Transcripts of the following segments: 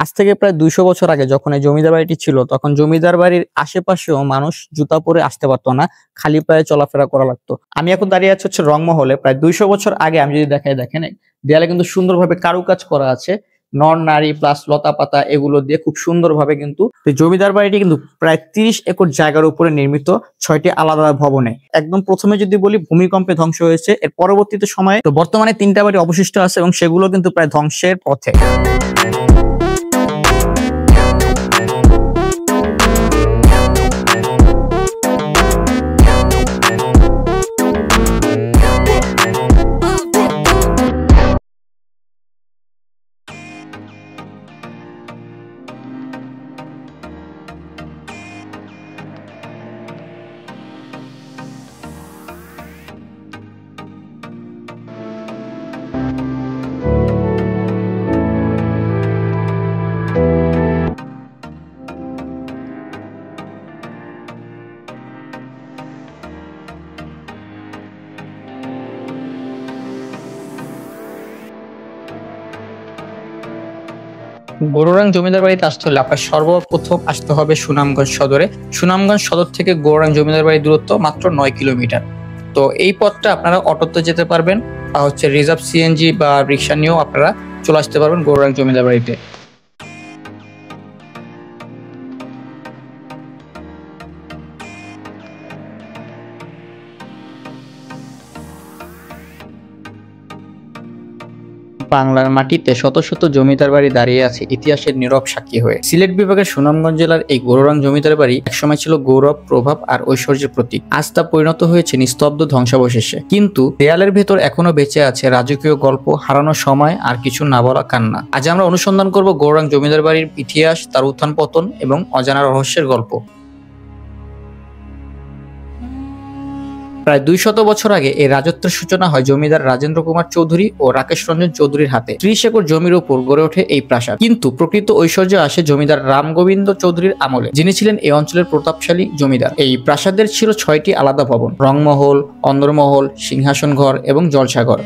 আজ থেকে প্রায় ২০০ বছর আগে যখন এই জমিদার বাড়িটি ছিল, তখন জমিদার বাড়ির আশেপাশেও মানুষ জুতা পরে আসতে পারতো না। খালি পায়ে চলাফেরা করা লাগতো। আমি এখন দাঁড়িয়ে আছি হচ্ছে রংমহলে। প্রায় ২০০ বছর আগে আমি যদি দেখাই, দেখেন দেয়ালে কিন্তু সুন্দরভাবে কারুকাজ করা আছে। নর নারী প্লাস লতাপাতা এগুলো দিয়ে খুব সুন্দরভাবে কিন্তু এই জমিদার বাড়িটি কিন্তু প্রায় ৩০ একর জায়গার উপরে নির্মিত ৬টি আলাদা ভবনে। একদম প্রথমে যদি বলি ভূমিকম্পে ধ্বংস হয়েছে, এর পরবর্তীতে সময়ে তো বর্তমানে ৩টা বাড়ি অবশিষ্ট আছে এবং সেগুলো কিন্তু প্রায় ধ্বংসের পথে। গৌরাঙ্গ জমিদার বাড়িতে আসতে হলে আপনার সর্বপ্রথম আসতে হবে সুনামগঞ্জ সদরে। সুনামগঞ্জ সদর থেকে গৌরাঙ্গ জমিদার বাড়ির দূরত্ব মাত্র ৯ কিলোমিটার। তো এই পথটা আপনারা অটোতে যেতে পারবেন বা হচ্ছে রিজার্ভ সিএনজি বা রিক্সা নিয়েও আপনারা চলে আসতে পারবেন গৌরাঙ্গ জমিদার বাড়িতে। বাংলার মাটিতে শত শত জমিদার বাড়ি দাঁড়িয়ে আছে ইতিহাসের নীরব সাক্ষী হয়ে। সিলেট বিভাগের সুনামগঞ্জ জেলার এই গৌরাঙ্গ জমিদার বাড়ি একসময় ছিল গৌরব, প্রভাব আর ঐশ্বর্যের প্রতীক। আজ তা পরিণত হয়েছে নিস্তব্ধ ধ্বংসাবশেষে। কিন্তু দেয়ালের ভেতর এখনো বেঁচে আছে রাজকীয় গল্প, হারানো সময় আর কিছু না বলা কান্না। আজ আমরা অনুসন্ধান করব গৌরাঙ্গ জমিদার বাড়ির ইতিহাস, তার উত্থান পতন এবং অজানা রহস্যের গল্প। প্রায় ২০০ বছর আগে এই রাজত্বের সূচনা হয় জমিদার রাজেন্দ্র কুমার চৌধুরী ও রাকেশ রঞ্জন চৌধুরীর হাতে। ৩০ একর জমির উপর গড়ে ওঠে এই প্রাসাদ। কিন্তু প্রকৃত ঐশ্বর্য আসে জমিদার রামগোবিন্দ চৌধুরীর আমলে, যিনি ছিলেন এই অঞ্চলের প্রতাপশালী জমিদার। এই প্রাসাদের ছিল ৬টি আলাদা ভবন: রংমহল, অন্দরমহল, সিংহাসন ঘর এবং জলসাঘর।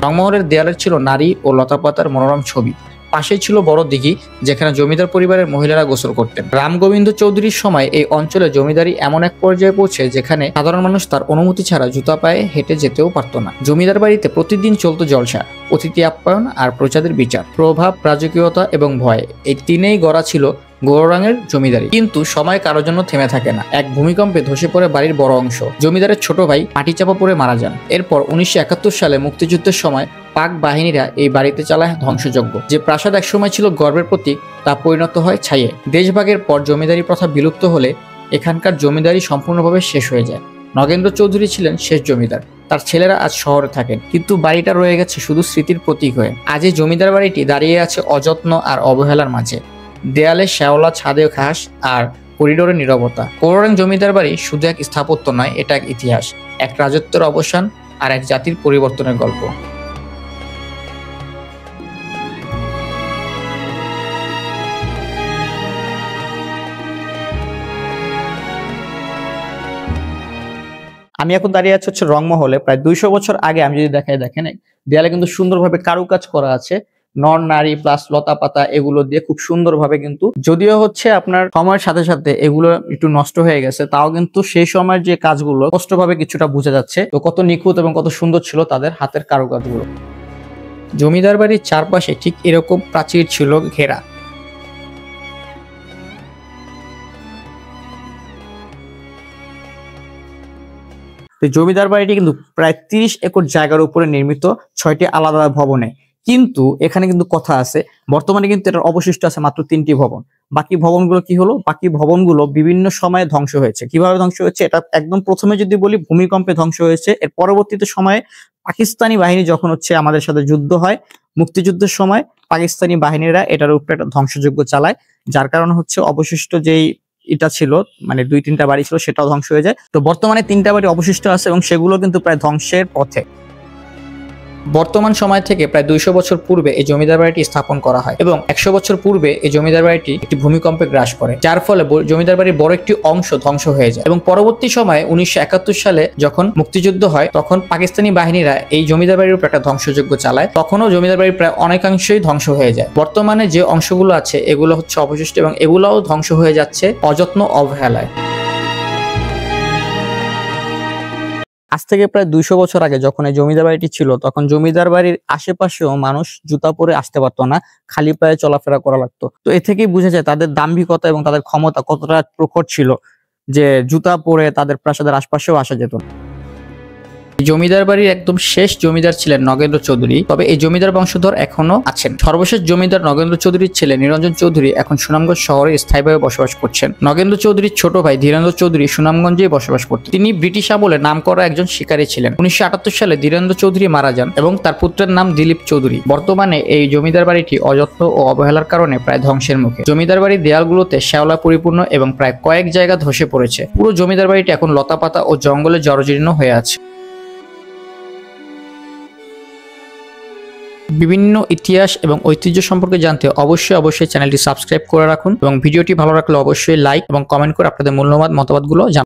রংমহলের দেয়ালে ছিল নারী ও লতাপাতার মনোরম ছবি। পাশেই ছিল বড় দিঘি, যেখানে জমিদার পরিবারের মহিলারা গোসল করতেন। রামগোবিন্দ চৌধুরীর সময় এই অঞ্চলে জমিদারি এমন এক পর্যায়ে পৌঁছে যেখানে সাধারণ মানুষ তার অনুমতি ছাড়া জুতা পায়ে হেঁটে যেতেও পারত না। জমিদার বাড়িতে প্রতিদিন চলত জলসা, অতিথি আপ্যায়ন আর প্রজাদের বিচার। প্রভাব, রাজকীয়তা এবং ভয়, এই তিনেই গড়া ছিল গৌরাঙ্গের জমিদারি। কিন্তু সময় কারোর জন্য থেমে থাকে না। এক ভূমিকম্পে ধসে পড়ে বাড়ির বড় অংশ। জমিদারের ছোট ভাই মাটি চাপা পড়ে মারা যান। এরপর ১৯৭১ সালে মুক্তিযুদ্ধের সময় পাক বাহিনীরা এই বাড়িতে চালায় ধ্বংসযজ্ঞ। যে প্রাসাদ একসময় ছিল গর্বের প্রতীক, তা পরিণত হয় ছাইয়ে। দেশভাগের পর জমিদারি প্রথা বিলুপ্ত হলে এখানকার জমিদারি সম্পূর্ণভাবে শেষ হয়ে যায়। নগেন্দ্র চৌধুরী ছিলেন শেষ জমিদার। তার ছেলেরা আজ শহরে থাকেন, কিন্তু বাড়িটা রয়ে গেছে শুধু স্মৃতির প্রতীক হয়ে। আজ এই জমিদার বাড়িটি দাঁড়িয়ে আছে অযত্ন আর অবহেলার মাঝে। দেয়ালে শ্যাওলা, ছাদে ঘাস আর করিডোরে নীরবতা। গৌরাঙ্গ জমিদার বাড়ি শুধু এক স্থাপত্য নয়, এটা এক ইতিহাস, এক রাজত্বের অবসান আর এক জাতির পরিবর্তনের গল্প। আমি এখন দাঁড়িয়ে আছি হচ্ছে রংমহলে। প্রায় ২০০ বছর আগে আমি যদি দেখাই, দেখেন দেয়ালে কিন্তু সুন্দরভাবে কারুকাজ করা আছে। নর নারী প্লাস লতাপাতা এগুলো দিয়ে খুব সুন্দরভাবে কিন্তু, যদিও হচ্ছে আপনার সময়ের সাথে সাথে এগুলো একটু নষ্ট হয়ে গেছে, তাও কিন্তু সেই সময়ের যে কাজগুলো স্পষ্টভাবে কিছুটা বোঝা যাচ্ছে তো কত নিখুঁত এবং কত সুন্দর ছিল তাদের হাতের কারুকাজগুলো। জমিদার বাড়ির চারপাশে ঠিক এরকম প্রাচীর ছিল ঘেরা। জমিদার বাড়িটি কিন্তু প্রায় ৩০ একর জায়গার উপরে নির্মিত ৬টি আলাদা ভবনে। কিন্তু এখানে কিন্তু কথা আছে, বর্তমানে কিন্তু এটার অবশিষ্ট আছে মাত্র ৩টি ভবন। বাকি ভবনগুলো কি হলো? বাকি ভবনগুলো বিভিন্ন সময়ে ধ্বংস হয়েছে। কিভাবে ধ্বংস হয়েছে? এটা একদম প্রথমে যদি বলি ভূমিকম্পে ধ্বংস হয়েছে। এর পরবর্তীতে সময়ে পাকিস্তানি বাহিনী যখন হচ্ছে আমাদের সাথে যুদ্ধ হয়, মুক্তিযুদ্ধের সময় পাকিস্তানি বাহিনীরা এটার উপরে একটা ধ্বংসযজ্ঞ চালায়, যার কারণে হচ্ছে অবশিষ্ট যেই এটা ছিল, মানে ২-৩টা বাড়ি ছিল, সেটাও ধ্বংস হয়ে যায়। তো বর্তমানে ৩টা বাড়ি অবশিষ্ট আছে এবং সেগুলো কিন্তু প্রায় ধ্বংসের পথে। বর্তমান সময় থেকে প্রায় 200 বছর পূর্বে এই জমিদার বাড়িটি স্থাপন করা হয় এবং 100 বছর পূর্বে এই জমিদার বাড়িটি একটি ভূমিকম্পে গ্রাস করে, যার ফলে জমিদার বাড়ির বড় একটি অংশ ধ্বংস হয়ে যায়। এবং পরবর্তী সময়ে 1971 সালে যখন মুক্তিযুদ্ধ হয় তখন পাকিস্তানি বাহিনীরা এই জমিদার বাড়ির উপর একটা ধ্বংসযজ্ঞ চালায়, তখনও জমিদার বাড়ির প্রায় অনেকাংশই ধ্বংস হয়ে যায়। বর্তমানে যে অংশগুলো আছে এগুলো হচ্ছে অবশিষ্ট এবং এগুলোও ধ্বংস হয়ে যাচ্ছে অযত্ন অবহেলায়। আজ থেকে প্রায় 200 বছর আগে যখন এই জমিদার বাড়িটি ছিল তখন জমিদার বাড়ির আশেপাশেও মানুষ জুতা পরে আসতে পারতো না, খালি পায়ে চলাফেরা করা লাগতো। তো এ থেকেই বোঝা যায় তাদের দাম্ভিকতা এবং তাদের ক্ষমতা কতটা প্রখর ছিল যে জুতা পরে তাদের প্রাসাদের আশপাশেও আসা যেত না। জমিদার বাড়ির একদম শেষ জমিদার ছিলেন নগেন্দ্র চৌধুরী, তবে এই জমিদার বংশধর এখনো আছেন। সর্বশেষ জমিদার নগেন্দ্র চৌধুরীর ছেলে নিরঞ্জন চৌধুরী এখন সুনামগঞ্জ শহরে স্থায়ীভাবে বসবাস করছেন। নগেন্দ্র চৌধুরীর ছোট ভাই ধীরেন্দ্র চৌধুরী সুনামগঞ্জেই বসবাস করতেন। তিনি ব্রিটিশ আমলে নামকরা একজন শিকারী ছিলেন। 1978 সালে ধীরেন্দ্র চৌধুরী মারা যান এবং তার পুত্রের নাম দিলীপ চৌধুরী। বর্তমানে এই জমিদার বাড়িটি অযত্ন ও অবহেলার কারণে প্রায় ধ্বংসের মুখে। জমিদার বাড়ির দেয়ালগুলোতে শ্যাওলা পরিপূর্ণ এবং প্রায় কয়েক জায়গা ধসে পড়েছে। পুরো জমিদার বাড়িটি এখন লতাপাতা ও জঙ্গলে জর্জীর্ণ হয়ে আছে। বিভিন্ন ইতিহাস এবং ঐতিহ্য সম্পর্কে জানতে অবশ্যই চ্যানেলটি সাবস্ক্রাইব করে রাখুন এবং ভিডিওটি ভালো লাগলে অবশ্যই লাইক এবং কমেন্ট করে আপনাদের মূল্যবান মতামতগুলো জানান।